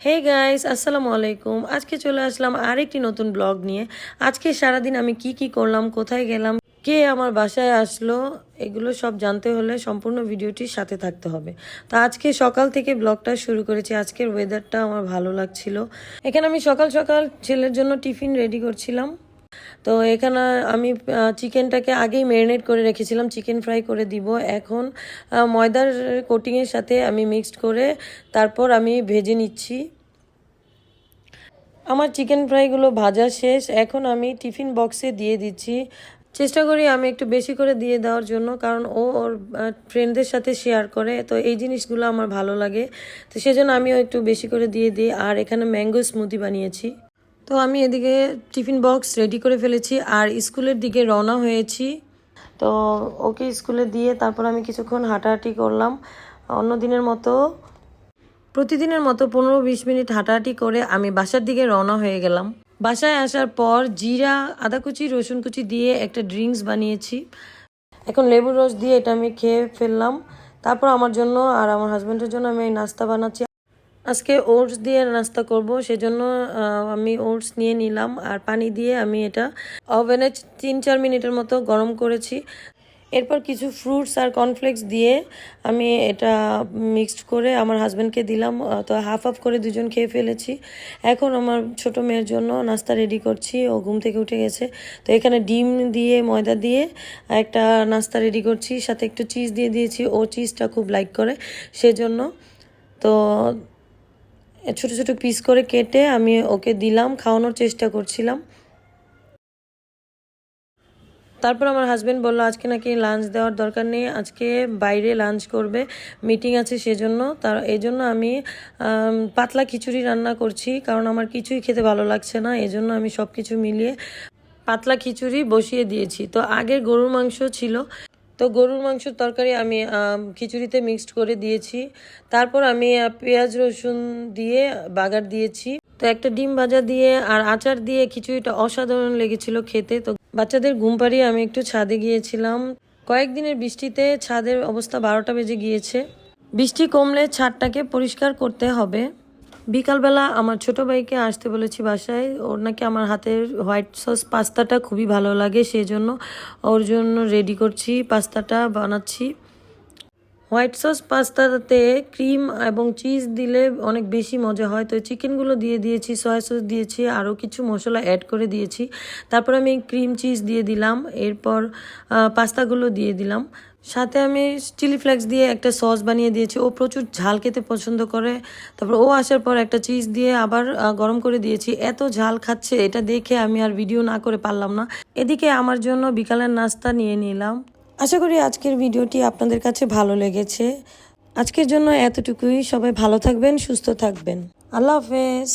Hey guys, আসসালামু আলাইকুম। আজকে চলে আসলাম আরেকটি নতুন ব্লগ নিয়ে। আজকে সারাদিন আমি কি করলাম, কোথায় গেলাম, কে আমার বাসায় আসলো, এগুলো সব জানতে হলে সম্পূর্ণ ভিডিওটির সাথে থাকতে হবে। তো আজকে সকাল থেকে ব্লগটা শুরু করেছি। আজকের ওয়েদারটা আমার ভালো লাগছিল। এখানে আমি সকাল সকাল ছেলের জন্য টিফিন রেডি করছিলাম। তো এখানে আমি চিকেনটাকে আগেই ম্যারিনেট করে রেখেছিলাম, চিকেন ফ্রাই করে দিব। এখন ময়দার কোটিংয়ের সাথে আমি মিক্সড করে তারপর আমি ভেজে নিচ্ছি। আমার চিকেন ফ্রাইগুলো ভাজা শেষ। এখন আমি টিফিন বক্সে দিয়ে দিচ্ছি। চেষ্টা করি আমি একটু বেশি করে দিয়ে দেওয়ার জন্য, কারণ ও ওর ফ্রেন্ডদের সাথে শেয়ার করে, তো এই জিনিসগুলো আমার ভালো লাগে। তো সেজন্য আমিও একটু বেশি করে দিয়ে দিই। আর এখানে ম্যাঙ্গো স্মুদি বানিয়েছি। তো আমি এদিকে টিফিন বক্স রেডি করে ফেলেছি আর স্কুলের দিকে রওনা হয়েছি। তো ওকে স্কুলে দিয়ে তারপর আমি কিছুক্ষণ হাঁটাহাঁটি করলাম। অন্য দিনের মতো প্রতিদিনের মতো 15-20 মিনিট হাঁটাহাঁটি করে আমি বাসার দিকে রওনা হয়ে গেলাম। বাসায় আসার পর জিরা, আদা কুচি, রসুন কুচি দিয়ে একটা ড্রিঙ্কস বানিয়েছি। এখন লেবুর রস দিয়ে এটা আমি খেয়ে ফেললাম। তারপর আমার জন্য আর আমার হাজব্যান্ডের জন্য আমি এই নাস্তা বানাচ্ছি। আজকে ওটস দিয়ে নাস্তা করব, সেজন্য আমি ওটস নিয়ে নিলাম আর পানি দিয়ে আমি এটা ওভেনে 3-4 মিনিটের মতো গরম করেছি। এরপর কিছু ফ্রুটস আর কর্নফ্লেক্স দিয়ে আমি এটা মিক্সড করে আমার হাজব্যান্ডকে দিলাম। তো হাফ হাফ করে দুজন খেয়ে ফেলেছি। এখন আমার ছোট মেয়ের জন্য নাস্তা রেডি করছি, ও ঘুম থেকে উঠে গেছে। তো এখানে ডিম দিয়ে ময়দা দিয়ে একটা নাস্তা রেডি করছি, সাথে একটু চিজ দিয়ে দিয়েছি। ও চিজটা খুব লাইক করে সেজন্য। তো ছোট ছোট পিস করে কেটে আমি ওকে দিলাম, খাওয়ানোর চেষ্টা করছিলাম। তারপর আমার হাজব্যান্ড বলল আজকে নাকি লাঞ্চ দেওয়ার দরকার নেই, আজকে বাইরে লাঞ্চ করবে, মিটিং আছে সেজন্য। এই জন্য আমি পাতলা খিচুড়ি রান্না করছি, কারণ আমার কিছুই খেতে ভালো লাগছে না। এই জন্য আমি সব কিছু মিলিয়ে পাতলা খিচুড়ি বসিয়ে দিয়েছি। তো আগের গরুর মাংস ছিল, তো গরুর মাংসের তরকারি আমি খিচুড়িতে মিক্সড করে দিয়েছি। তারপর আমি পেঁয়াজ রসুন দিয়ে বাগার দিয়েছি। তো একটা ডিম ভাজা দিয়ে আর আচার দিয়ে খিচুড়িটা অসাধারণ লেগেছিল খেতে। তো বাচ্চাদের ঘুম পাড়িয়ে আমি একটু ছাদে গিয়েছিলাম। কয়েকদিনের বৃষ্টিতে ছাদের অবস্থা 12টা বেজে গিয়েছে। বৃষ্টি কমলে ছাদটাকে পরিষ্কার করতে হবে। বিকালবেলা আমার ছোট ভাইকে আসতে বলেছি বাসায়। ওর নাকি আমার হাতের হোয়াইট সস পাস্তাটা খুবই ভালো লাগে, সেই জন্য ওর জন্য রেডি করছি, পাস্তাটা বানাচ্ছি। হোয়াইট সস পাস্তাতে ক্রিম এবং চিজ দিলে অনেক বেশি মজা হয়। তো চিকেনগুলো দিয়ে দিয়েছি, সয়া সস দিয়েছি, আরও কিছু মশলা অ্যাড করে দিয়েছি। তারপর আমি ক্রিম চিজ দিয়ে দিলাম, এরপর পাস্তাগুলো দিয়ে দিলাম। সাথে আমি চিলি ফ্লেক্স দিয়ে একটা সস বানিয়ে দিয়েছি। ও প্রচুর ঝাল খেতে পছন্দ করে। তারপর ও আসার পর একটা চিজ দিয়ে আবার গরম করে দিয়েছি। এত ঝাল খাচ্ছে, এটা দেখে আমি আর ভিডিও না করে পারলাম না। এদিকে আমার জন্য বিকালের নাস্তা নিয়ে নিলাম। আশা করি আজকের ভিডিওটি আপনাদের কাছে ভালো লেগেছে। আজকের জন্য এতটুকুই। সবাই ভালো থাকবেন, সুস্থ থাকবেন। আল্লাহ হাফেজ।